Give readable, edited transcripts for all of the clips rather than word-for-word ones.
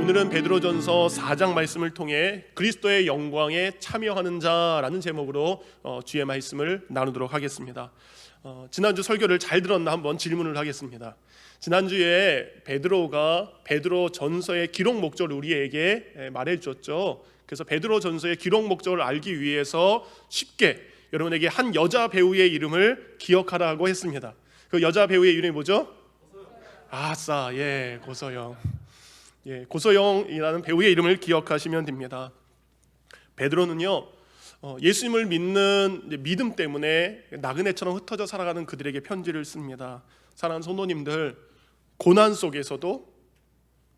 오늘은 베드로전서 4장 말씀을 통해 그리스도의 영광에 참여하는 자라는 제목으로 주의 말씀을 나누도록 하겠습니다. 지난주 설교를 잘 들었나 한번 질문을 하겠습니다. 지난주에 베드로가 베드로전서의 기록 목적을 우리에게 말해주었죠. 그래서 베드로전서의 기록 목적을 알기 위해서 쉽게 여러분에게 한 여자 배우의 이름을 기억하라고 했습니다. 그 여자 배우의 이름이 뭐죠? 아싸, 고소영. 고소영이라는 배우의 이름을 기억하시면 됩니다. 베드로는요, 예수님을 믿는 믿음 때문에 나그네처럼 흩어져 살아가는 그들에게 편지를 씁니다. 사랑하는 성도님들, 고난 속에서도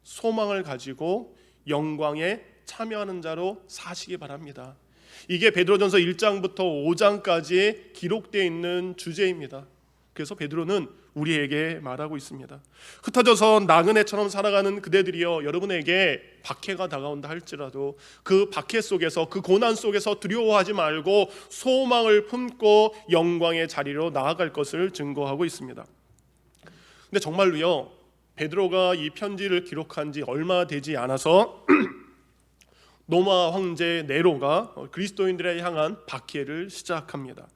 소망을 가지고 영광에 참여하는 자로 사시기 바랍니다. 이게 베드로전서 1장부터 5장까지 기록되어 있는 주제입니다. 그래서 베드로는 우리에게 말하고 있습니다. 흩어져서 나그네처럼 살아가는 그대들이여, 여러분에게 박해가 다가온다 할지라도 그 박해 속에서, 그 고난 속에서 두려워하지 말고 소망을 품고 영광의 자리로 나아갈 것을 증거하고 있습니다. 근데 정말로요, 베드로가 이 편지를 기록한 지 얼마 되지 않아서 로마 황제 네로가 그리스도인들에 향한 박해를 시작합니다.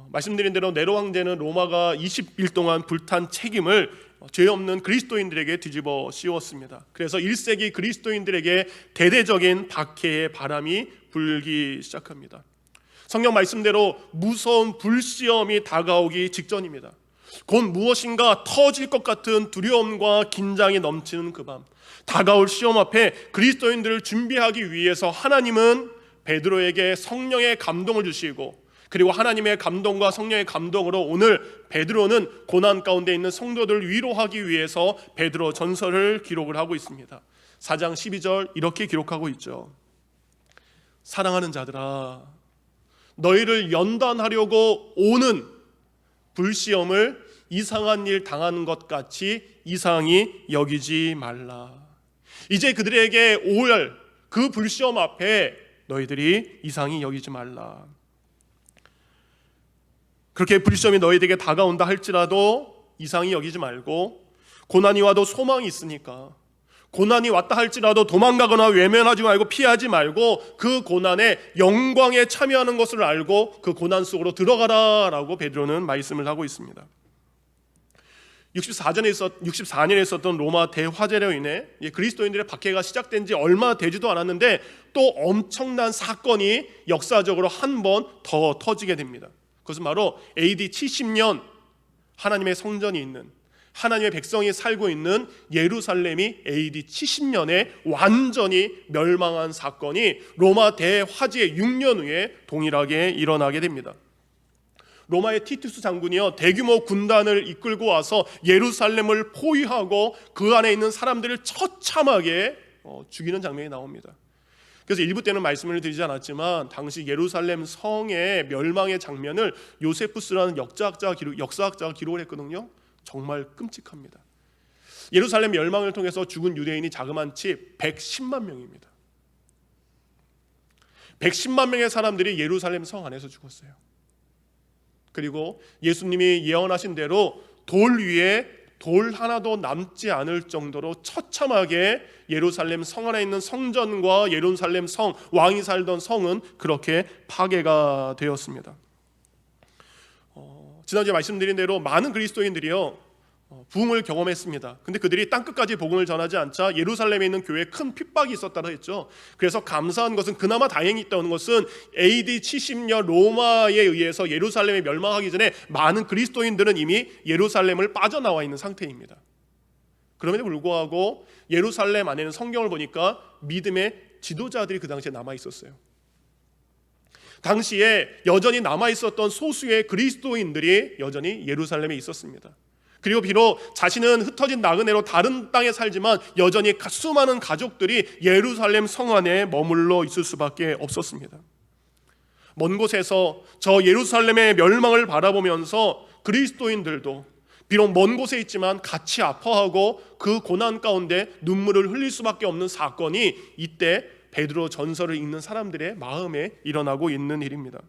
말씀드린 대로 네로 황제는 로마가 20일 동안 불탄 책임을 죄 없는 그리스도인들에게 뒤집어 씌웠습니다. 그래서 1세기 그리스도인들에게 대대적인 박해의 바람이 불기 시작합니다. 성경 말씀대로 무서운 불시험이 다가오기 직전입니다. 곧 무엇인가 터질 것 같은 두려움과 긴장이 넘치는 그 밤, 다가올 시험 앞에 그리스도인들을 준비하기 위해서 하나님은 베드로에게 성령의 감동을 주시고, 그리고 하나님의 감동과 성령의 감동으로 오늘 베드로는 고난 가운데 있는 성도들을 위로하기 위해서 베드로 전서를 기록을 하고 있습니다. 4장 12절 이렇게 기록하고 있죠. 사랑하는 자들아, 너희를 연단하려고 오는 불시험을 이상한 일 당하는 것 같이 이상히 여기지 말라. 이제 그들에게 올 그 불시험 앞에 너희들이 이상히 여기지 말라. 그렇게 불시험이 너희에게 다가온다 할지라도 이상히 여기지 말고, 고난이 와도 소망이 있으니까, 고난이 왔다 할지라도 도망가거나 외면하지 말고 피하지 말고 그 고난에 영광에 참여하는 것을 알고 그 고난 속으로 들어가라 라고 베드로는 말씀을 하고 있습니다. 64년에 있었던 로마 대화재로 인해 그리스도인들의 박해가 시작된 지 얼마 되지도 않았는데 또 엄청난 사건이 역사적으로 한 번 더 터지게 됩니다. 그것은 바로 AD 70년 하나님의 성전이 있는, 하나님의 백성이 살고 있는 예루살렘이 AD 70년에 완전히 멸망한 사건이 로마 대화재 6년 후에 동일하게 일어나게 됩니다. 로마의 티투스 장군이요, 대규모 군단을 이끌고 와서 예루살렘을 포위하고 그 안에 있는 사람들을 처참하게 죽이는 장면이 나옵니다. 그래서 일부 때는 말씀을 드리지 않았지만 당시 예루살렘 성의 멸망의 장면을 요세푸스라는 역사학자가 기록을 했거든요. 정말 끔찍합니다. 예루살렘 멸망을 통해서 죽은 유대인이 자그만치 110만 명입니다. 110만 명의 사람들이 예루살렘 성 안에서 죽었어요. 그리고 예수님이 예언하신 대로 돌 위에 돌 하나도 남지 않을 정도로 처참하게 예루살렘 성 안에 있는 성전과 예루살렘 성, 왕이 살던 성은 그렇게 파괴가 되었습니다. 지난주에 말씀드린 대로 많은 그리스도인들이요, 부흥을 경험했습니다. 근데 그들이 땅끝까지 복음을 전하지 않자 예루살렘에 있는 교회에 큰 핍박이 있었다고 했죠. 그래서 감사한 것은, 그나마 다행히 있다는 것은 AD 70년 로마에 의해서 예루살렘이 멸망하기 전에 많은 그리스도인들은 이미 예루살렘을 빠져나와 있는 상태입니다. 그럼에도 불구하고 예루살렘 안에는 성경을 보니까 믿음의 지도자들이 그 당시에 남아 있었어요. 당시에 여전히 남아 있었던 소수의 그리스도인들이 여전히 예루살렘에 있었습니다. 그리고 비록 자신은 흩어진 나그네로 다른 땅에 살지만 여전히 수많은 가족들이 예루살렘 성 안에 머물러 있을 수밖에 없었습니다. 먼 곳에서 저 예루살렘의 멸망을 바라보면서 그리스도인들도 비록 먼 곳에 있지만 같이 아파하고 그 고난 가운데 눈물을 흘릴 수밖에 없는 사건이 이때 베드로 전서를 읽는 사람들의 마음에 일어나고 있는 일입니다.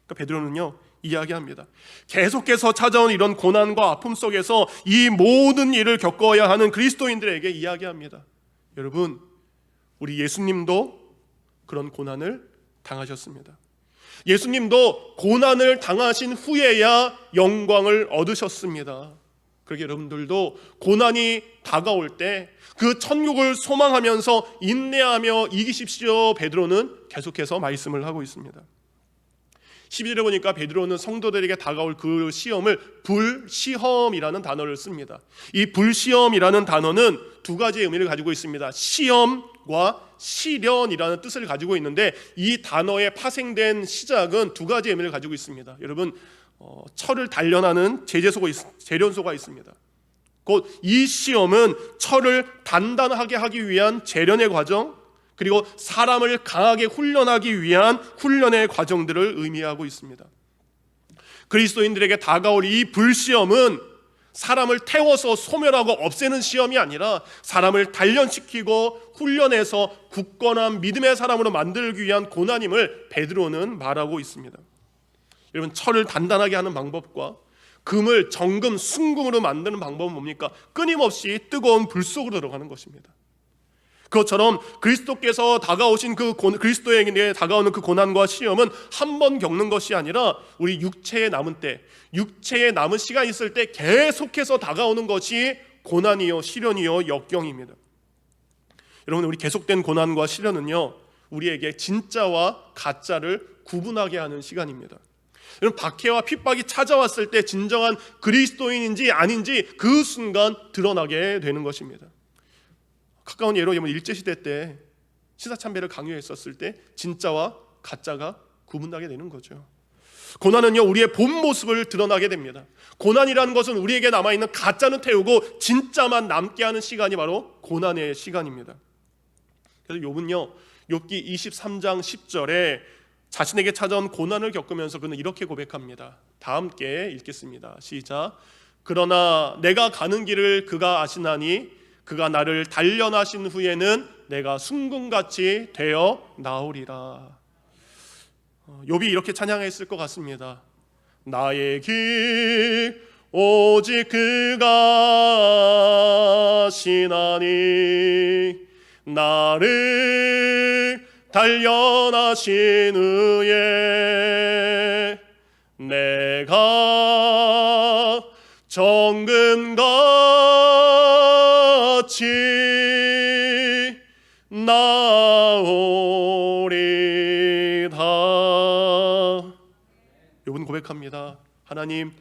그러니까 베드로는요, 이야기합니다. 계속해서 찾아온 이런 고난과 아픔 속에서 이 모든 일을 겪어야 하는 그리스도인들에게 이야기합니다. 여러분, 우리 예수님도 그런 고난을 당하셨습니다. 예수님도 고난을 당하신 후에야 영광을 얻으셨습니다. 그러게 여러분들도 고난이 다가올 때 그 천국을 소망하면서 인내하며 이기십시오. 베드로는 계속해서 말씀을 하고 있습니다. 12절에 보니까 베드로는 성도들에게 다가올 그 시험을 불시험이라는 단어를 씁니다. 이 불시험이라는 단어는 두 가지의 의미를 가지고 있습니다. 시험과 시련이라는 뜻을 가지고 있는데, 이 단어의 파생된 시작은 두 가지 의미를 가지고 있습니다. 여러분, 철을 단련하는 재련소가 있습니다. 곧 이 시험은 철을 단단하게 하기 위한 재련의 과정, 그리고 사람을 강하게 훈련하기 위한 훈련의 과정들을 의미하고 있습니다. 그리스도인들에게 다가올 이 불시험은 사람을 태워서 소멸하고 없애는 시험이 아니라 사람을 단련시키고 훈련해서 굳건한 믿음의 사람으로 만들기 위한 고난임을 베드로는 말하고 있습니다. 여러분, 철을 단단하게 하는 방법과 금을 정금, 순금으로 만드는 방법은 뭡니까? 끊임없이 뜨거운 불 속으로 들어가는 것입니다. 그것처럼 그리스도께서 다가오신 그리스도에게 다가오는 그 고난과 시험은 한 번 겪는 것이 아니라 우리 육체에 남은 시간이 있을 때 계속해서 다가오는 것이 고난이요, 시련이요, 역경입니다. 여러분, 우리 계속된 고난과 시련은요, 우리에게 진짜와 가짜를 구분하게 하는 시간입니다. 여러분, 박해와 핍박이 찾아왔을 때 진정한 그리스도인인지 아닌지 그 순간 드러나게 되는 것입니다. 가까운 예로 일제시대 때 시사참배를 강요했었을 때 진짜와 가짜가 구분나게 되는 거죠. 고난은요, 우리의 본 모습을 드러나게 됩니다. 고난이라는 것은 우리에게 남아있는 가짜는 태우고 진짜만 남게 하는 시간이 바로 고난의 시간입니다. 그래서 욥은요, 욥기 23장 10절에 자신에게 찾아온 고난을 겪으면서 그는 이렇게 고백합니다. 다 함께 읽겠습니다. 시작. 그러나 내가 가는 길을 그가 아시나니 그가 나를 단련하신 후에는 내가 순금같이 되어 나오리라. 욥이 이렇게 찬양했을 것 같습니다. 나의 길 오직 그가 아시나니 나를 단련하신 후에 내가 정금같이 나오리다. 욥은 고백합니다. 하나님,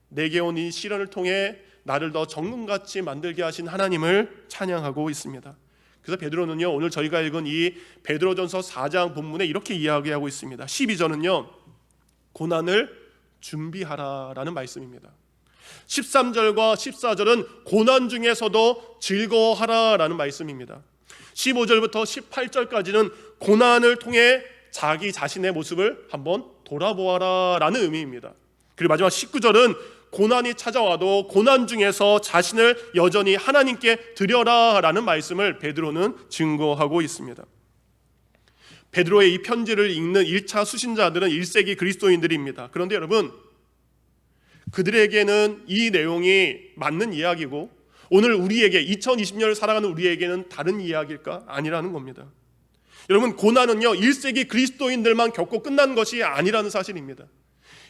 내게 온 이 시련을 통해 나를 더 정금같이 만들게 하신 하나님을 찬양하고 있습니다. 그래서 베드로는요, 오늘 저희가 읽은 이 베드로전서 4장 본문에 이렇게 이야기하고 있습니다. 12절은요, 고난을 준비하라라는 말씀입니다. 13절과 14절은 고난 중에서도 즐거워하라라는 말씀입니다. 15절부터 18절까지는 고난을 통해 자기 자신의 모습을 한번 돌아보아라라는 의미입니다. 그리고 마지막 19절은 고난이 찾아와도 고난 중에서 자신을 여전히 하나님께 드려라라는 말씀을 베드로는 증거하고 있습니다. 베드로의 이 편지를 읽는 1차 수신자들은 1세기 그리스도인들입니다. 그런데 여러분, 그들에게는 이 내용이 맞는 이야기고 오늘 우리에게 2020년을 살아가는 우리에게는 다른 이야기일까? 아니라는 겁니다. 여러분, 고난은요, 1세기 그리스도인들만 겪고 끝난 것이 아니라는 사실입니다.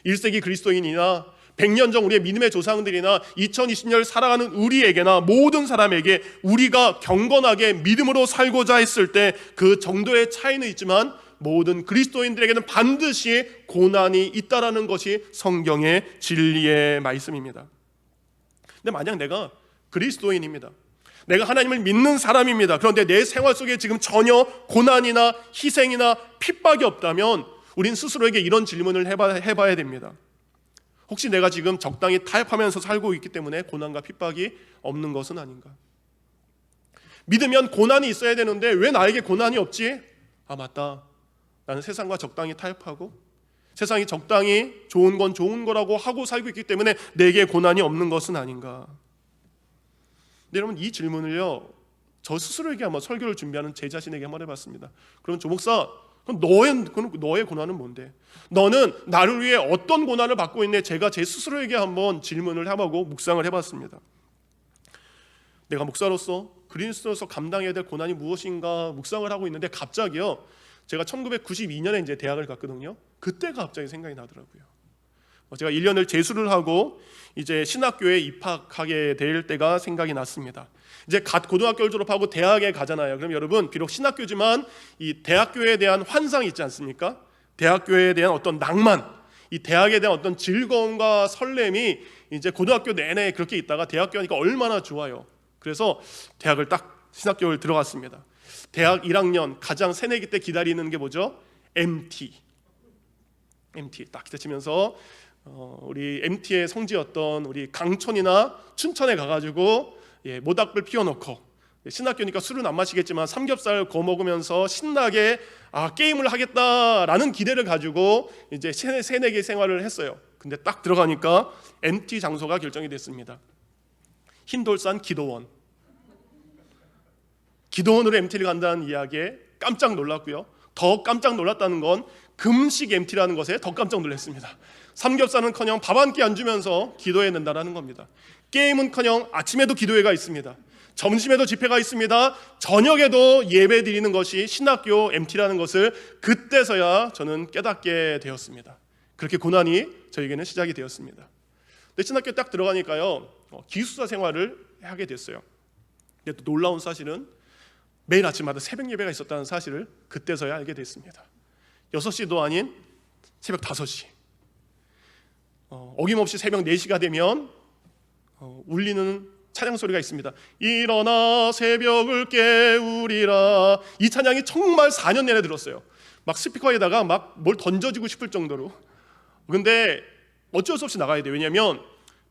1세기 그리스도인이나 100년 전 우리의 믿음의 조상들이나 2020년을 살아가는 우리에게나 모든 사람에게 우리가 경건하게 믿음으로 살고자 했을 때 그 정도의 차이는 있지만 모든 그리스도인들에게는 반드시 고난이 있다라는 것이 성경의 진리의 말씀입니다. 근데 만약 내가 그리스도인입니다. 내가 하나님을 믿는 사람입니다. 그런데 내 생활 속에 지금 전혀 고난이나 희생이나 핍박이 없다면 우린 스스로에게 이런 질문을 해봐야 됩니다. 혹시 내가 지금 적당히 타협하면서 살고 있기 때문에 고난과 핍박이 없는 것은 아닌가? 믿으면 고난이 있어야 되는데 왜 나에게 고난이 없지? 아, 맞다. 나는 세상과 적당히 타협하고 세상이 적당히 좋은 건 좋은 거라고 하고 살고 있기 때문에 내게 고난이 없는 것은 아닌가? 근데 여러분, 이 질문을요, 저 스스로에게 한번 설교를 준비하는 제 자신에게 한번 해봤습니다. 그럼 조 목사, 그럼 너의 고난은 뭔데? 너는 나를 위해 어떤 고난을 받고 있네? 제가 제 스스로에게 한번 질문을 해보고 묵상을 해봤습니다. 내가 목사로서 그리스도로서 감당해야 될 고난이 무엇인가 묵상을 하고 있는데 갑자기요, 제가 1992년에 이제 대학을 갔거든요. 그때가 갑자기 생각이 나더라고요. 제가 1년을 재수를 하고 이제 신학교에 입학하게 될 때가 생각이 났습니다. 이제 갓 고등학교를 졸업하고 대학에 가잖아요. 그럼 여러분, 비록 신학교지만 이 대학교에 대한 환상이 있지 않습니까? 대학교에 대한 어떤 낭만, 이 대학에 대한 어떤 즐거움과 설렘이 이제 고등학교 내내 그렇게 있다가 대학교 하니까 얼마나 좋아요. 그래서 대학을 딱 신학교를 들어갔습니다. 대학 1학년 가장 새내기 때 기다리는 게 뭐죠? MT 딱 기다리면서 우리 MT의 성지였던 우리 강촌이나 춘천에 가가지고 모닥불 피워놓고, 신학교니까 술은 안 마시겠지만 삼겹살 구워 먹으면서 신나게 게임을 하겠다라는 기대를 가지고 이제 새내기 생활을 했어요. 근데 딱 들어가니까 MT 장소가 결정이 됐습니다. 흰돌산 기도원. 기도원으로 MT를 간다는 이야기에 깜짝 놀랐고요. 더 깜짝 놀랐다는 건 금식 MT라는 것에 더 깜짝 놀랐습니다. 삼겹살은커녕 밥 한 끼 안 주면서 기도해야 된다는 겁니다. 게임은커녕 아침에도 기도회가 있습니다. 점심에도 집회가 있습니다. 저녁에도 예배 드리는 것이 신학교 MT라는 것을 그때서야 저는 깨닫게 되었습니다. 그렇게 고난이 저에게는 시작이 되었습니다. 근데 신학교 딱 들어가니까요, 기숙사 생활을 하게 됐어요. 근데 또 놀라운 사실은 매일 아침마다 새벽 예배가 있었다는 사실을 그때서야 알게 됐습니다. 6시도 아닌 새벽 5시, 어김없이 새벽 4시가 되면 울리는 찬양 소리가 있습니다. 일어나 새벽을 깨우리라. 이 찬양이 정말 4년 내내 들었어요. 막 스피커에다가 막 뭘 던져주고 싶을 정도로. 근데 어쩔 수 없이 나가야 돼요. 왜냐하면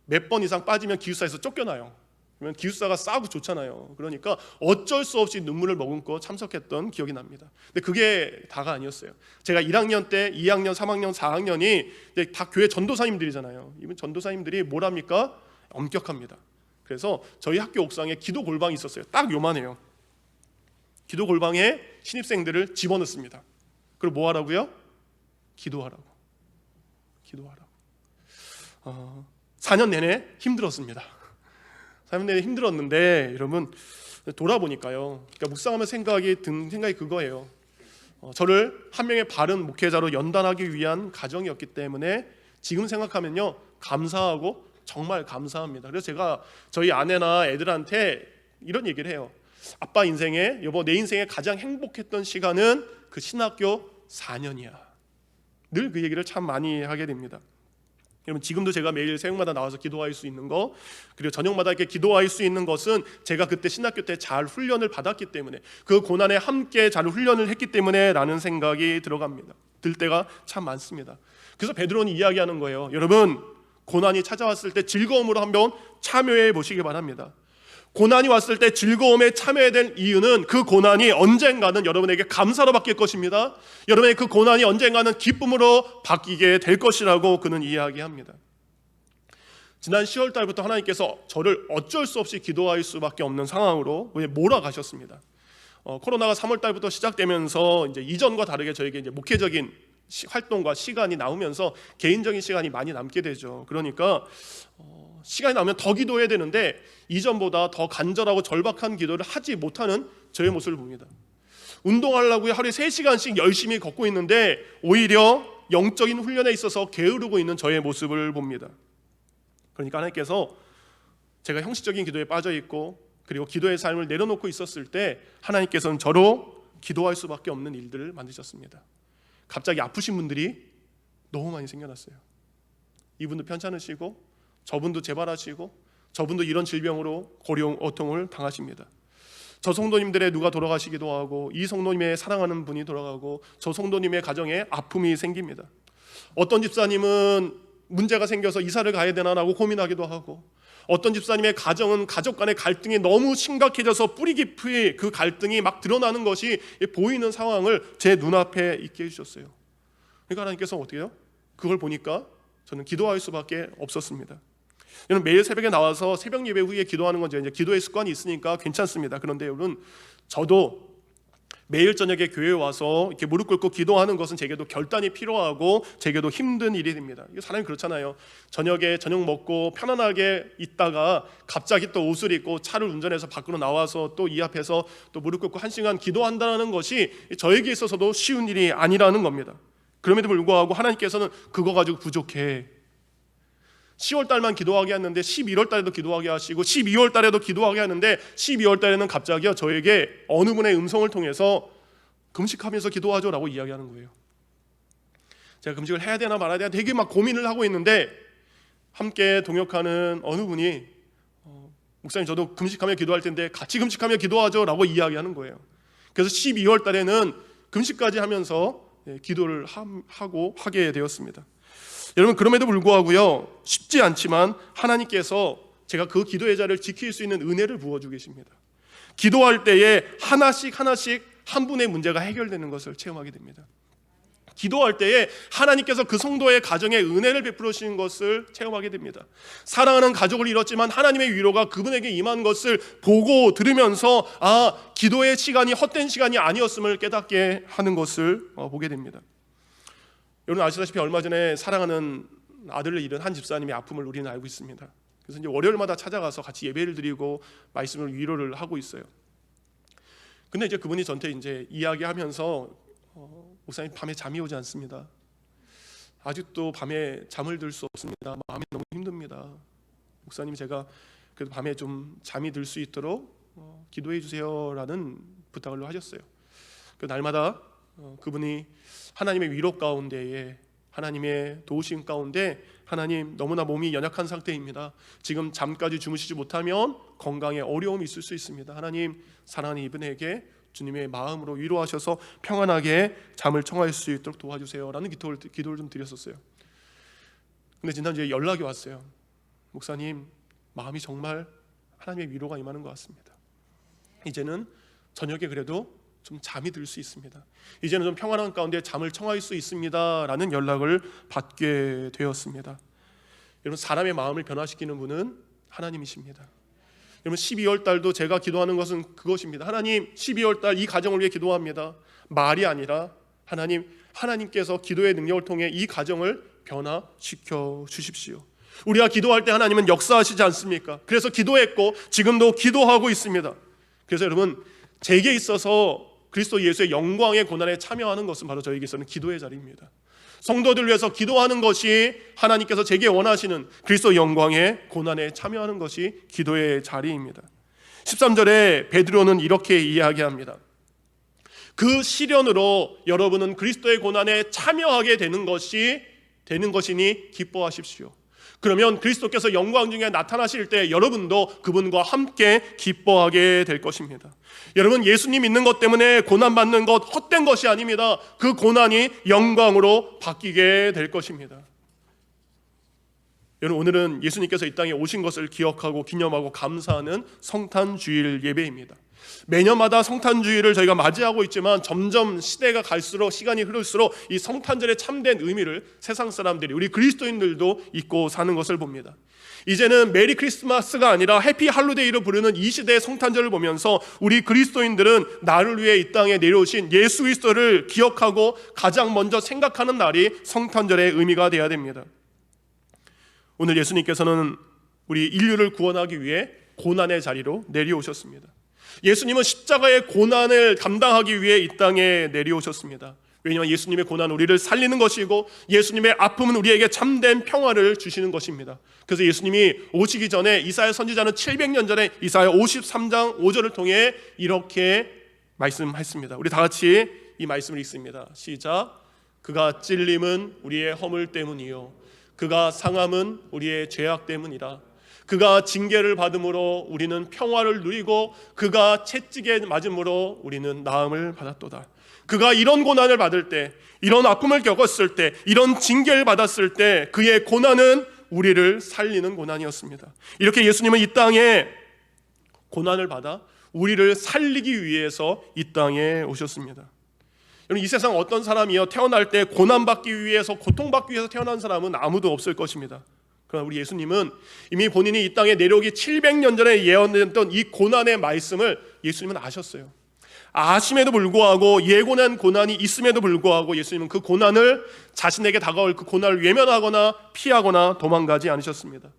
몇 번 이상 빠지면 기숙사에서 쫓겨나요. 그러면 기숙사가 싸고 좋잖아요. 그러니까 어쩔 수 없이 눈물을 머금고 참석했던 기억이 납니다. 근데 그게 다가 아니었어요. 제가 1학년 때 2학년, 3학년, 4학년이 다 교회 전도사님들이잖아요. 이분 전도사님들이 뭐랍니까? 엄격합니다. 그래서 저희 학교 옥상에 기도 골방이 있었어요. 딱 요만해요. 기도 골방에 신입생들을 집어넣습니다. 그리고 뭐 하라고요? 기도하라고. 4년 내내 힘들었습니다. 4년 내내 힘들었는데 여러분, 돌아보니까요, 그러니까 묵상하면 생각이 그거예요. 저를 한 명의 바른 목회자로 연단하기 위한 가정이었기 때문에 지금 생각하면요, 감사하고 정말 감사합니다. 그래서 제가 저희 아내나 애들한테 이런 얘기를 해요. 아빠 인생에, 여보 내 인생에 가장 행복했던 시간은 그 신학교 4년이야. 늘 그 얘기를 참 많이 하게 됩니다. 여러분, 지금도 제가 매일 새벽마다 나와서 기도할 수 있는 거, 그리고 저녁마다 이렇게 기도할 수 있는 것은 제가 그때 신학교 때 잘 훈련을 받았기 때문에, 그 고난에 함께 잘 훈련을 했기 때문에 라는 생각이 들 때가 참 많습니다. 그래서 베드로는 이야기하는 거예요. 여러분, 고난이 찾아왔을 때 즐거움으로 한번 참여해 보시기 바랍니다. 고난이 왔을 때 즐거움에 참여해야 될 이유는 그 고난이 언젠가는 여러분에게 감사로 바뀔 것입니다. 여러분의 그 고난이 언젠가는 기쁨으로 바뀌게 될 것이라고 그는 이야기합니다. 지난 10월 달부터 하나님께서 저를 어쩔 수 없이 기도할 수밖에 없는 상황으로 몰아가셨습니다. 코로나가 3월 달부터 시작되면서 이제 이전과 다르게 저에게 이제 목회적인 활동과 시간이 나오면서 개인적인 시간이 많이 남게 되죠. 그러니까 시간이 나면 더 기도해야 되는데 이전보다 더 간절하고 절박한 기도를 하지 못하는 저의 모습을 봅니다. 운동하려고 하루에 3시간씩 열심히 걷고 있는데 오히려 영적인 훈련에 있어서 게으르고 있는 저의 모습을 봅니다. 그러니까 하나님께서 제가 형식적인 기도에 빠져 있고 그리고 기도의 삶을 내려놓고 있었을 때 하나님께서는 저로 기도할 수밖에 없는 일들을 만드셨습니다. 갑자기 아프신 분들이 너무 많이 생겨났어요. 이분도 편찮으시고 저분도 재발하시고 저분도 이런 질병으로 고통을 당하십니다. 저 성도님들의 누가 돌아가시기도 하고 이 성도님의 사랑하는 분이 돌아가고 저 성도님의 가정에 아픔이 생깁니다. 어떤 집사님은 문제가 생겨서 이사를 가야 되나라고 고민하기도 하고, 어떤 집사님의 가정은 가족 간의 갈등이 너무 심각해져서 뿌리 깊이 그 갈등이 막 드러나는 것이 보이는 상황을 제 눈앞에 있게 해주셨어요. 그러니까 하나님께서 어떻게 해요? 그걸 보니까 저는 기도할 수밖에 없었습니다. 여러분, 매일 새벽에 나와서 새벽 예배 후에 기도하는 건 이제 기도의 습관이 있으니까 괜찮습니다. 그런데 여러분, 저도 매일 저녁에 교회에 와서 이렇게 무릎 꿇고 기도하는 것은 제게도 결단이 필요하고 제게도 힘든 일이 됩니다. 이게 사람이 그렇잖아요. 저녁에 저녁 먹고 편안하게 있다가 갑자기 또 옷을 입고 차를 운전해서 밖으로 나와서 또 이 앞에서 또 무릎 꿇고 1시간 기도한다는 것이 저에게 있어서도 쉬운 일이 아니라는 겁니다. 그럼에도 불구하고 하나님께서는 그거 가지고 부족해, 10월 달만 기도하게 했는데 11월 달에도 기도하게 하시고 12월 달에도 기도하게 하는데 12월 달에는 갑자기요 저에게 어느 분의 음성을 통해서 금식하면서 기도하죠라고 이야기하는 거예요. 제가 금식을 해야 되나 말아야 되나 되게 막 고민을 하고 있는데 함께 동역하는 어느 분이 목사님 저도 금식하며 기도할 텐데 같이 금식하며 기도하죠라고 이야기하는 거예요. 그래서 12월 달에는 금식까지 하면서 기도를 하게 되었습니다. 여러분, 그럼에도 불구하고요 쉽지 않지만 하나님께서 제가 그 기도의 자리를 지킬 수 있는 은혜를 부어주고 계십니다. 기도할 때에 하나씩 한 분의 문제가 해결되는 것을 체험하게 됩니다. 기도할 때에 하나님께서 그 성도의 가정에 은혜를 베풀어 주시는 것을 체험하게 됩니다. 사랑하는 가족을 잃었지만 하나님의 위로가 그분에게 임한 것을 보고 들으면서 기도의 시간이 헛된 시간이 아니었음을 깨닫게 하는 것을 보게 됩니다. 여러분 아시다시피 얼마 전에 사랑하는 아들을 잃은 한 집사님의 아픔을 우리는 알고 있습니다. 그래서 이제 월요일마다 찾아가서 같이 예배를 드리고 말씀을 위로를 하고 있어요. 근데 이제 그분이 저한테 이제 이야기하면서 목사님 밤에 잠이 오지 않습니다. 아직도 밤에 잠을 들 수 없습니다. 마음이 너무 힘듭니다. 목사님 제가 그래도 밤에 좀 잠이 들 수 있도록 기도해 주세요라는 부탁을 하셨어요. 그 날마다 그분이 하나님의 위로 가운데에 하나님의 도우심 가운데 하나님 너무나 몸이 연약한 상태입니다. 지금 잠까지 주무시지 못하면 건강에 어려움이 있을 수 있습니다. 하나님 사랑하는 이분에게 주님의 마음으로 위로하셔서 평안하게 잠을 청할 수 있도록 도와주세요 라는 기도를 좀 드렸었어요. 근데 지난주에 연락이 왔어요. 목사님 마음이 정말 하나님의 위로가 임하는 것 같습니다. 이제는 저녁에 그래도 좀 잠이 들 수 있습니다. 이제는 좀 평안한 가운데 잠을 청할 수 있습니다 라는 연락을 받게 되었습니다. 여러분 사람의 마음을 변화시키는 분은 하나님이십니다. 여러분 12월 달도 제가 기도하는 것은 그것입니다. 하나님 12월 달 이 가정을 위해 기도합니다. 말이 아니라 하나님께서 기도의 능력을 통해 이 가정을 변화시켜 주십시오. 우리가 기도할 때 하나님은 역사하시지 않습니까? 그래서 기도했고 지금도 기도하고 있습니다. 그래서 여러분 제게 있어서 그리스도 예수의 영광의 고난에 참여하는 것은 바로 저에게서는 기도의 자리입니다. 성도들 위해서 기도하는 것이 하나님께서 제게 원하시는 그리스도 영광의 고난에 참여하는 것이 기도의 자리입니다. 13절에 베드로는 이렇게 이야기합니다. 그 시련으로 여러분은 그리스도의 고난에 참여하게 되는 것이니 기뻐하십시오. 그러면 그리스도께서 영광 중에 나타나실 때 여러분도 그분과 함께 기뻐하게 될 것입니다. 여러분 예수님 믿는 것 때문에 고난받는 것 헛된 것이 아닙니다. 그 고난이 영광으로 바뀌게 될 것입니다. 여러분 오늘은 예수님께서 이 땅에 오신 것을 기억하고 기념하고 감사하는 성탄주일 예배입니다. 매년마다 성탄주일을 저희가 맞이하고 있지만 점점 시대가 갈수록 시간이 흐를수록 이 성탄절의 참된 의미를 세상 사람들이 우리 그리스도인들도 잊고 사는 것을 봅니다. 이제는 메리 크리스마스가 아니라 해피 할로데이로 부르는 이 시대의 성탄절을 보면서 우리 그리스도인들은 나를 위해 이 땅에 내려오신 예수 그리스도를 기억하고 가장 먼저 생각하는 날이 성탄절의 의미가 되어야 됩니다. 오늘 예수님께서는 우리 인류를 구원하기 위해 고난의 자리로 내려오셨습니다. 예수님은 십자가의 고난을 감당하기 위해 이 땅에 내려오셨습니다. 왜냐하면 예수님의 고난은 우리를 살리는 것이고 예수님의 아픔은 우리에게 참된 평화를 주시는 것입니다. 그래서 예수님이 오시기 전에 이사야 선지자는 700년 전에 이사야 53장 5절을 통해 이렇게 말씀했습니다. 우리 다 같이 이 말씀을 읽습니다. 시작. 그가 찔림은 우리의 허물 때문이요 그가 상함은 우리의 죄악 때문이라. 그가 징계를 받음으로 우리는 평화를 누리고 그가 채찍에 맞음으로 우리는 나음을 받았도다. 그가 이런 고난을 받을 때, 이런 아픔을 겪었을 때, 이런 징계를 받았을 때 그의 고난은 우리를 살리는 고난이었습니다. 이렇게 예수님은 이 땅에 고난을 받아 우리를 살리기 위해서 이 땅에 오셨습니다. 여러분 이 세상 어떤 사람이요 태어날 때 고난받기 위해서 고통받기 위해서 태어난 사람은 아무도 없을 것입니다. 그러나 우리 예수님은 이미 본인이 이 땅에 내려오기 700년 전에 예언했던 이 고난의 말씀을 예수님은 아셨어요. 아심에도 불구하고 예고난 고난이 있음에도 불구하고 예수님은 그 고난을, 자신에게 다가올 그 고난을 외면하거나 피하거나 도망가지 않으셨습니다.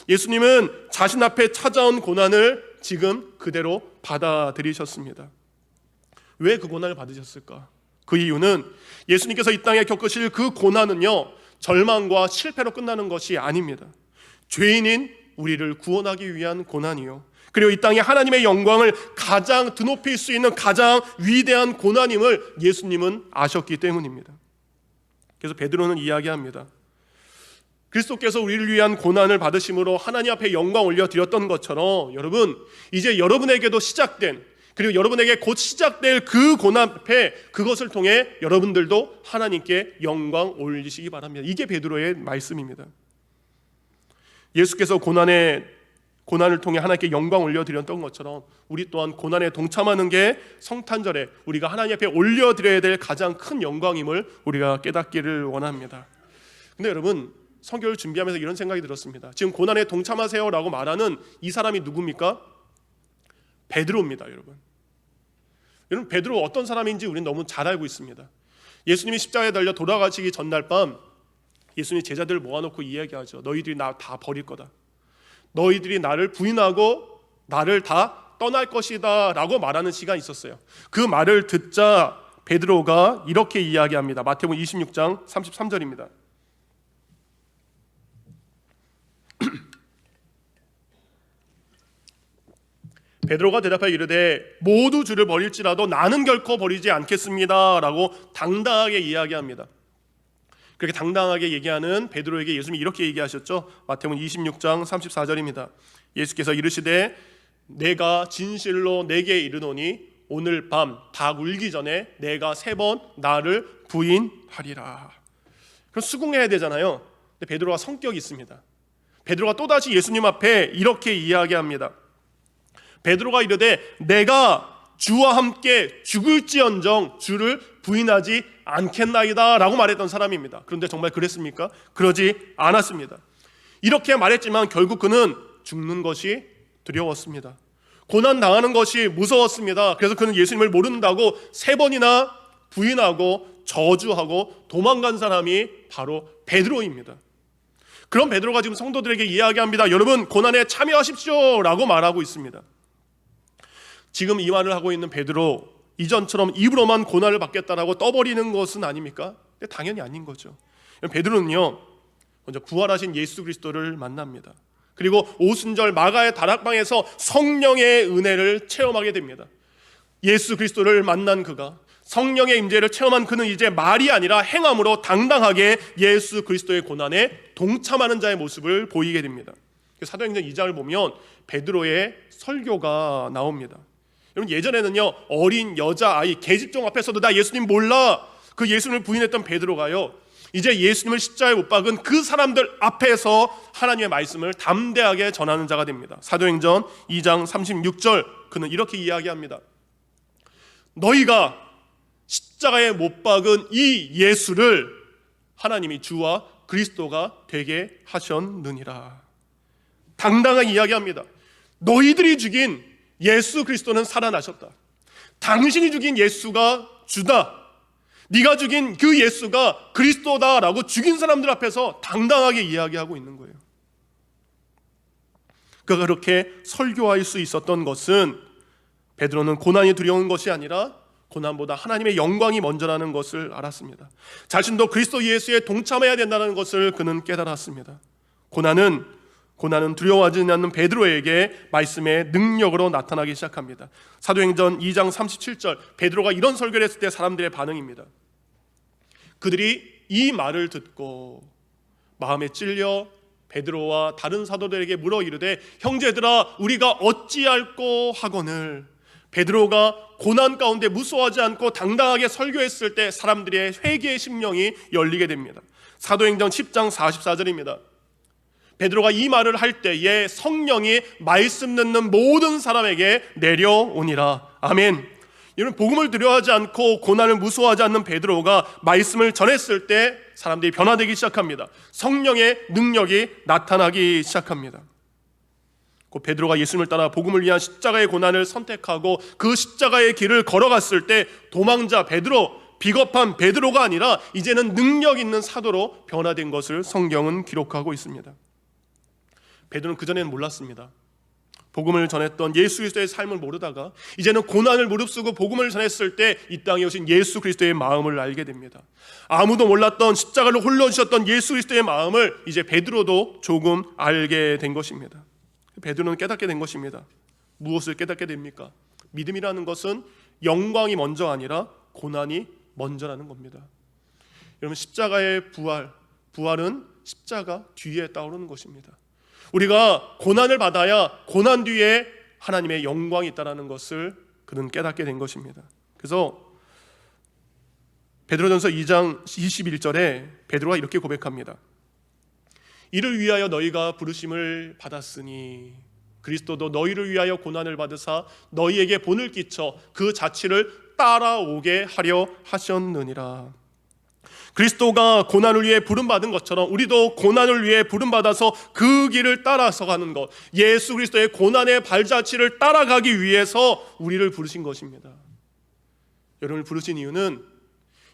예수님은 자신 앞에 찾아온 고난을 지금 그대로 받아들이셨습니다. 왜 그 고난을 받으셨을까? 그 이유는 예수님께서 이 땅에 겪으실 그 고난은요, 절망과 실패로 끝나는 것이 아닙니다. 죄인인 우리를 구원하기 위한 고난이요, 그리고 이 땅에 하나님의 영광을 가장 드높일 수 있는 가장 위대한 고난임을 예수님은 아셨기 때문입니다. 그래서 베드로는 이야기합니다. 그리스도께서 우리를 위한 고난을 받으심으로 하나님 앞에 영광 올려드렸던 것처럼 여러분, 이제 여러분에게도 시작된, 그리고 여러분에게 곧 시작될 그 고난 앞에 그것을 통해 여러분들도 하나님께 영광 올리시기 바랍니다. 이게 베드로의 말씀입니다. 예수께서 고난을 통해 하나님께 영광 올려드렸던 것처럼 우리 또한 고난에 동참하는 게 성탄절에 우리가 하나님 앞에 올려드려야 될 가장 큰 영광임을 우리가 깨닫기를 원합니다. 근데 여러분, 설교를 준비하면서 이런 생각이 들었습니다. 지금 고난에 동참하세요라고 말하는 이 사람이 누굽니까? 베드로입니다. 여러분, 베드로 어떤 사람인지 우리는 너무 잘 알고 있습니다. 예수님이 십자가에 달려 돌아가시기 전날 밤 예수님이 제자들을 모아놓고 이야기하죠. 너희들이 나 다 버릴 거다. 너희들이 나를 부인하고 나를 다 떠날 것이다 라고 말하는 시간이 있었어요. 그 말을 듣자 베드로가 이렇게 이야기합니다. 마태복음 26장 33절입니다. 베드로가 대답하여 이르되 모두 주를 버릴지라도 나는 결코 버리지 않겠습니다 라고 당당하게 이야기합니다. 그렇게 당당하게 얘기하는 베드로에게 예수님이 이렇게 얘기하셨죠. 마태복음 26장 34절입니다. 예수께서 이르시되 내가 진실로 내게 이르노니 오늘 밤 닭 울기 전에 내가 3번 나를 부인하리라. 그럼 수긍해야 되잖아요. 근데 베드로가 성격이 있습니다. 베드로가 또다시 예수님 앞에 이렇게 이야기합니다. 베드로가 이르되 내가 주와 함께 죽을지언정 주를 부인하지 않겠나이다 라고 말했던 사람입니다. 그런데 정말 그랬습니까? 그러지 않았습니다. 이렇게 말했지만 결국 그는 죽는 것이 두려웠습니다. 고난 당하는 것이 무서웠습니다. 그래서 그는 예수님을 모른다고 3번이나 부인하고 저주하고 도망간 사람이 바로 베드로입니다. 그런 베드로가 지금 성도들에게 이야기합니다. 여러분, 고난에 참여하십시오 라고 말하고 있습니다. 지금 이 말을 하고 있는 베드로, 이전처럼 입으로만 고난을 받겠다라고 떠버리는 것은 아닙니까? 당연히 아닌 거죠. 베드로는요, 먼저 부활하신 예수 그리스도를 만납니다. 그리고 오순절 마가의 다락방에서 성령의 은혜를 체험하게 됩니다. 예수 그리스도를 만난 그가, 성령의 임재를 체험한 그는 이제 말이 아니라 행함으로 당당하게 예수 그리스도의 고난에 동참하는 자의 모습을 보이게 됩니다. 사도행전 2장을 보면 베드로의 설교가 나옵니다. 여러분, 예전에는요, 어린 여자아이 계집종 앞에서도 나 예수님 몰라, 그 예수님을 부인했던 베드로가요, 이제 예수님을 십자가에 못 박은 그 사람들 앞에서 하나님의 말씀을 담대하게 전하는 자가 됩니다. 사도행전 2장 36절, 그는 이렇게 이야기합니다. 너희가 십자가에 못 박은 이 예수를 하나님이 주와 그리스도가 되게 하셨느니라. 당당하게 이야기합니다. 너희들이 죽인 예수 그리스도는 살아나셨다. 당신이 죽인 예수가 주다. 네가 죽인 그 예수가 그리스도다라고 죽인 사람들 앞에서 당당하게 이야기하고 있는 거예요. 그가 그렇게 설교할 수 있었던 것은 베드로는 고난이 두려운 것이 아니라 고난보다 하나님의 영광이 먼저라는 것을 알았습니다. 자신도 그리스도 예수에 동참해야 된다는 것을 그는 깨달았습니다. 고난은 두려워하지 않는 베드로에게 말씀의 능력으로 나타나기 시작합니다. 사도행전 2장 37절, 베드로가 이런 설교를 했을 때 사람들의 반응입니다. 그들이 이 말을 듣고 마음에 찔려 베드로와 다른 사도들에게 물어 이르되 형제들아 우리가 어찌할꼬 하거늘. 베드로가 고난 가운데 무서워하지 않고 당당하게 설교했을 때 사람들의 회개의 심령이 열리게 됩니다. 사도행전 10장 44절입니다. 베드로가 이 말을 할 때에 성령이 말씀 듣는 모든 사람에게 내려오니라. 아멘. 여러분, 복음을 두려워하지 않고 고난을 무서워하지 않는 베드로가 말씀을 전했을 때 사람들이 변화되기 시작합니다. 성령의 능력이 나타나기 시작합니다. 곧 베드로가 예수님을 따라 복음을 위한 십자가의 고난을 선택하고 그 십자가의 길을 걸어갔을 때 도망자 베드로, 비겁한 베드로가 아니라 이제는 능력 있는 사도로 변화된 것을 성경은 기록하고 있습니다. 베드로는 그전에는 몰랐습니다. 복음을 전했던 예수 그리스도의 삶을 모르다가 이제는 고난을 무릅쓰고 복음을 전했을 때 이 땅에 오신 예수 그리스도의 마음을 알게 됩니다. 아무도 몰랐던 십자가를 홀로 지셨던 예수 그리스도의 마음을 이제 베드로도 조금 알게 된 것입니다. 베드로는 깨닫게 된 것입니다. 무엇을 깨닫게 됩니까? 믿음이라는 것은 영광이 먼저 아니라 고난이 먼저라는 겁니다. 여러분, 십자가의 부활은 십자가 뒤에 따오르는 것입니다. 우리가 고난을 받아야 고난 뒤에 하나님의 영광이 있다는 것을 그는 깨닫게 된 것입니다. 그래서 베드로전서 2장 21절에 베드로가 이렇게 고백합니다. 이를 위하여 너희가 부르심을 받았으니 그리스도도 너희를 위하여 고난을 받으사 너희에게 본을 끼쳐 그 자취를 따라오게 하려 하셨느니라. 그리스도가 고난을 위해 부름받은 것처럼 우리도 고난을 위해 부름받아서 그 길을 따라서 가는 것, 예수 그리스도의 고난의 발자취를 따라가기 위해서 우리를 부르신 것입니다. 여러분을 부르신 이유는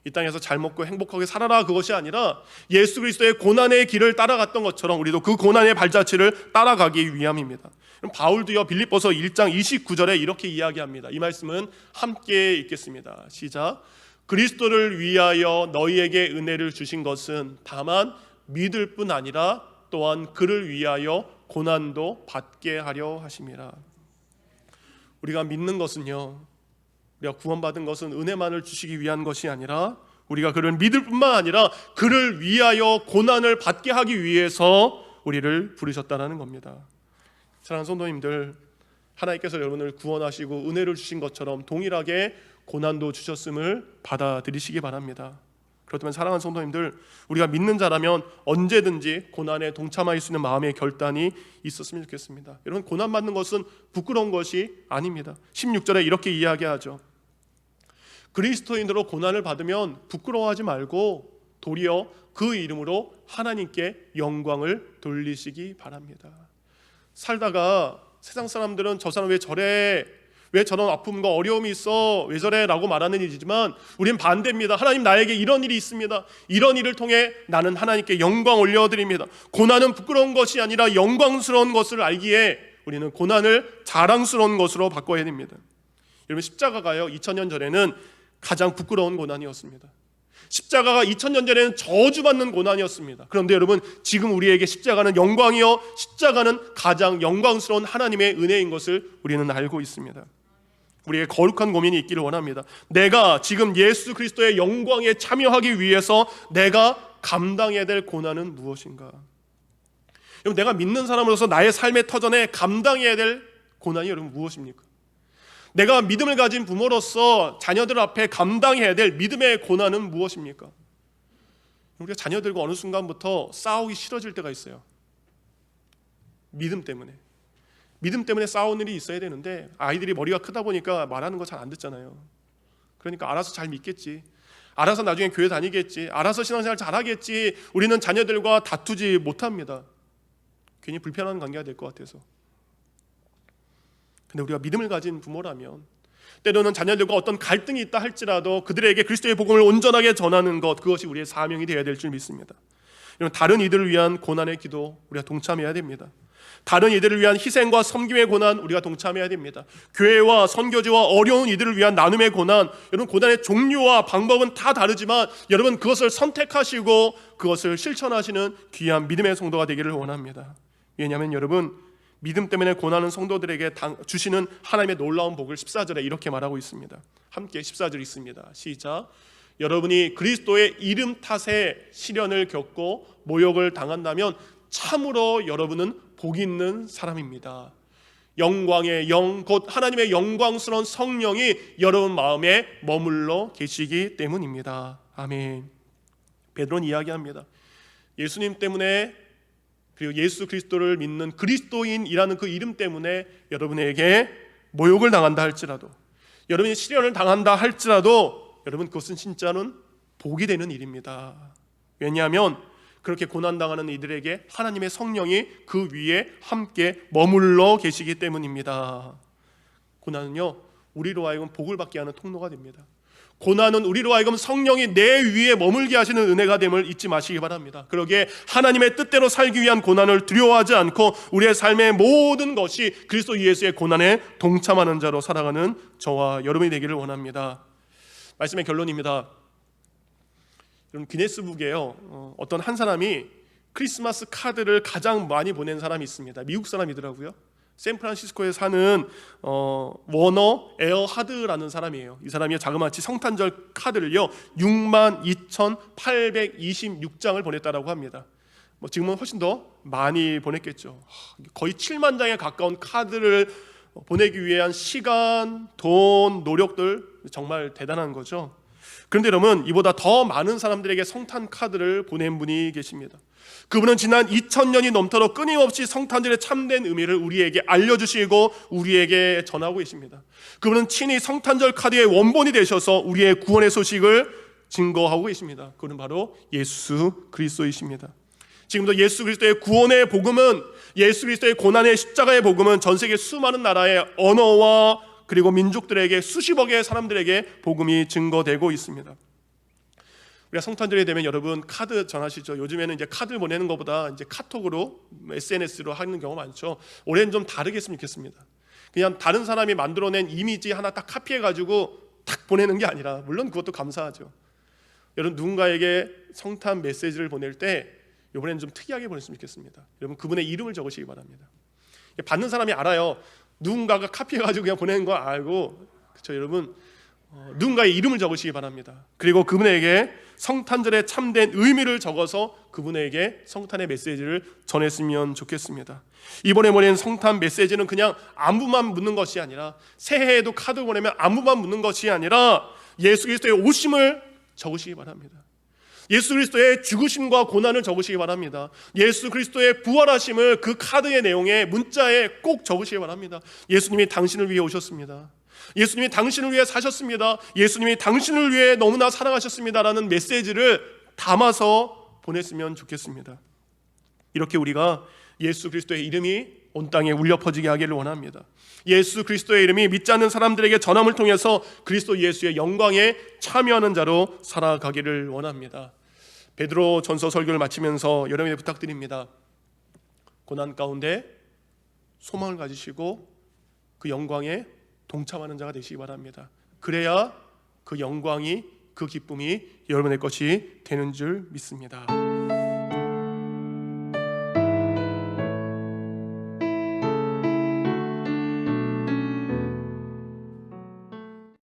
이 땅에서 잘 먹고 행복하게 살아라 그것이 아니라 예수 그리스도의 고난의 길을 따라갔던 것처럼 우리도 그 고난의 발자취를 따라가기 위함입니다. 바울도요, 빌립보서 1장 29절에 이렇게 이야기합니다. 이 말씀은 함께 읽겠습니다. 시작. 그리스도를 위하여 너희에게 은혜를 주신 것은 다만 믿을 뿐 아니라 또한 그를 위하여 고난도 받게 하려 하심이라. 우리가 믿는 것은요, 우리가 구원받은 것은 은혜만을 주시기 위한 것이 아니라 우리가 그를 믿을 뿐만 아니라 그를 위하여 고난을 받게 하기 위해서 우리를 부르셨다는 겁니다. 사랑하는 성도님들, 하나님께서 여러분을 구원하시고 은혜를 주신 것처럼 동일하게 고난도 주셨음을 받아들이시기 바랍니다. 그렇다면 사랑하는 성도님들, 우리가 믿는 자라면 언제든지 고난에 동참할 수 있는 마음의 결단이 있었으면 좋겠습니다. 여러분, 고난받는 것은 부끄러운 것이 아닙니다. 16절에 이렇게 이야기하죠. 그리스도인으로 고난을 받으면 부끄러워하지 말고 도리어 그 이름으로 하나님께 영광을 돌리시기 바랍니다. 살다가 세상 사람들은 저 사람 왜 저래, 왜 저런 아픔과 어려움이 있어, 왜 저래 라고 말하는 일이지만 우리는 반대입니다. 하나님, 나에게 이런 일이 있습니다. 이런 일을 통해 나는 하나님께 영광 올려드립니다. 고난은 부끄러운 것이 아니라 영광스러운 것을 알기에 우리는 고난을 자랑스러운 것으로 바꿔야 됩니다. 여러분, 십자가가요 2000년 전에는 가장 부끄러운 고난이었습니다. 십자가가 2000년 전에는 저주받는 고난이었습니다. 그런데 여러분, 지금 우리에게 십자가는 영광이요, 십자가는 가장 영광스러운 하나님의 은혜인 것을 우리는 알고 있습니다. 우리의 거룩한 고민이 있기를 원합니다. 내가 지금 예수 그리스도의 영광에 참여하기 위해서 내가 감당해야 될 고난은 무엇인가? 여러분, 내가 믿는 사람으로서 나의 삶의 터전에 감당해야 될 고난이 여러분 무엇입니까? 내가 믿음을 가진 부모로서 자녀들 앞에 감당해야 될 믿음의 고난은 무엇입니까? 우리가 자녀들과 어느 순간부터 싸우기 싫어질 때가 있어요. 믿음 때문에 싸우는 일이 있어야 되는데 아이들이 머리가 크다 보니까 말하는 거 잘 안 듣잖아요. 그러니까 알아서 잘 믿겠지, 알아서 나중에 교회 다니겠지, 알아서 신앙생활 잘하겠지, 우리는 자녀들과 다투지 못합니다. 괜히 불편한 관계가 될 것 같아서. 근데 우리가 믿음을 가진 부모라면 때로는 자녀들과 어떤 갈등이 있다 할지라도 그들에게 그리스도의 복음을 온전하게 전하는 것, 그것이 우리의 사명이 되어야 될 줄 믿습니다. 다른 이들을 위한 고난의 기도 우리가 동참해야 됩니다. 다른 이들을 위한 희생과 섬김의 고난 우리가 동참해야 됩니다. 교회와 선교지와 어려운 이들을 위한 나눔의 고난, 여러분, 고난의 종류와 방법은 다 다르지만 여러분, 그것을 선택하시고 그것을 실천하시는 귀한 믿음의 성도가 되기를 원합니다. 왜냐하면 여러분, 믿음 때문에 고난하는 성도들에게 주시는 하나님의 놀라운 복을 14절에 이렇게 말하고 있습니다. 함께 14절 있습니다. 시작. 여러분이 그리스도의 이름 탓에 시련을 겪고 모욕을 당한다면 참으로 여러분은 복 있는 사람입니다. 영광의 영, 곧 하나님의 영광스러운 성령이 여러분 마음에 머물러 계시기 때문입니다. 아멘. 베드로는 이야기합니다. 예수님 때문에, 그리고 예수 그리스도를 믿는 그리스도인이라는 그 이름 때문에 여러분에게 모욕을 당한다 할지라도, 여러분이 시련을 당한다 할지라도 여러분, 그것은 진짜는 복이 되는 일입니다. 왜냐하면 그렇게 고난당하는 이들에게 하나님의 성령이 그 위에 함께 머물러 계시기 때문입니다. 고난은요, 우리로 하여금 복을 받게 하는 통로가 됩니다. 고난은 우리로 하여금 성령이 내 위에 머물게 하시는 은혜가 됨을 잊지 마시기 바랍니다. 그러기에 하나님의 뜻대로 살기 위한 고난을 두려워하지 않고 우리의 삶의 모든 것이 그리스도 예수의 고난에 동참하는 자로 살아가는 저와 여러분이 되기를 원합니다. 말씀의 결론입니다. 여러분, 기네스북에요, 어떤 한 사람이 크리스마스 카드를 가장 많이 보낸 사람이 있습니다. 미국 사람이더라고요. 샌프란시스코에 사는 워너 에어하드라는 사람이에요. 이 사람이 자그마치 성탄절 카드를요 62,826장을 보냈다라고 합니다. 지금은 훨씬 더 많이 보냈겠죠. 거의 7만 장에 가까운 카드를 보내기 위한 시간, 돈, 노력들 정말 대단한 거죠. 그런데 여러분, 이보다 더 많은 사람들에게 성탄 카드를 보낸 분이 계십니다. 그분은 지난 2000년이 넘도록 끊임없이 성탄절의 참된 의미를 우리에게 알려주시고 우리에게 전하고 계십니다. 그분은 친히 성탄절 카드의 원본이 되셔서 우리의 구원의 소식을 증거하고 계십니다. 그분은 바로 예수 그리스도이십니다. 지금도 예수 그리스도의 구원의 복음은, 예수 그리스도의 고난의 십자가의 복음은 전 세계 수많은 나라의 언어와 그리고 민족들에게, 수십억의 사람들에게 복음이 증거되고 있습니다. 우리가 성탄절이 되면 여러분 카드 전하시죠. 요즘에는 이제 카드 보내는 것보다 이제 카톡으로, SNS로 하는 경우가 많죠. 올해는 좀 다르게 했으면 좋겠습니다. 그냥 다른 사람이 만들어낸 이미지 하나 딱 카피해가지고 딱 보내는 게 아니라, 물론 그것도 감사하죠. 여러분, 누군가에게 성탄 메시지를 보낼 때 이번에는 좀 특이하게 보냈으면 좋겠습니다. 여러분, 그분의 이름을 적으시기 바랍니다. 받는 사람이 알아요. 누군가가 카피해가지고 그냥 보내는 거 알고, 그렇죠 여러분? 누군가의 이름을 적으시기 바랍니다. 그리고 그분에게 성탄절의 참된 의미를 적어서 그분에게 성탄의 메시지를 전했으면 좋겠습니다. 이번에 보낸 성탄 메시지는 그냥 안부만 묻는 것이 아니라, 새해에도 카드 보내면 안부만 묻는 것이 아니라 예수 그리스도의 오심을 적으시기 바랍니다. 예수 그리스도의 죽으심과 고난을 적으시기 바랍니다. 예수 그리스도의 부활하심을 그 카드의 내용에, 문자에 꼭 적으시기 바랍니다. 예수님이 당신을 위해 오셨습니다. 예수님이 당신을 위해 사셨습니다. 예수님이 당신을 위해 너무나 사랑하셨습니다 라는 메시지를 담아서 보냈으면 좋겠습니다. 이렇게 우리가 예수 그리스도의 이름이 온 땅에 울려 퍼지게 하기를 원합니다. 예수 그리스도의 이름이 믿지 않는 사람들에게 전함을 통해서 그리스도 예수의 영광에 참여하는 자로 살아가기를 원합니다. 베드로 전서 설교를 마치면서 여러분에게 부탁드립니다. 고난 가운데 소망을 가지시고 그 영광에 동참하는 자가 되시기 바랍니다. 그래야 그 영광이, 그 기쁨이 여러분의 것이 되는 줄 믿습니다.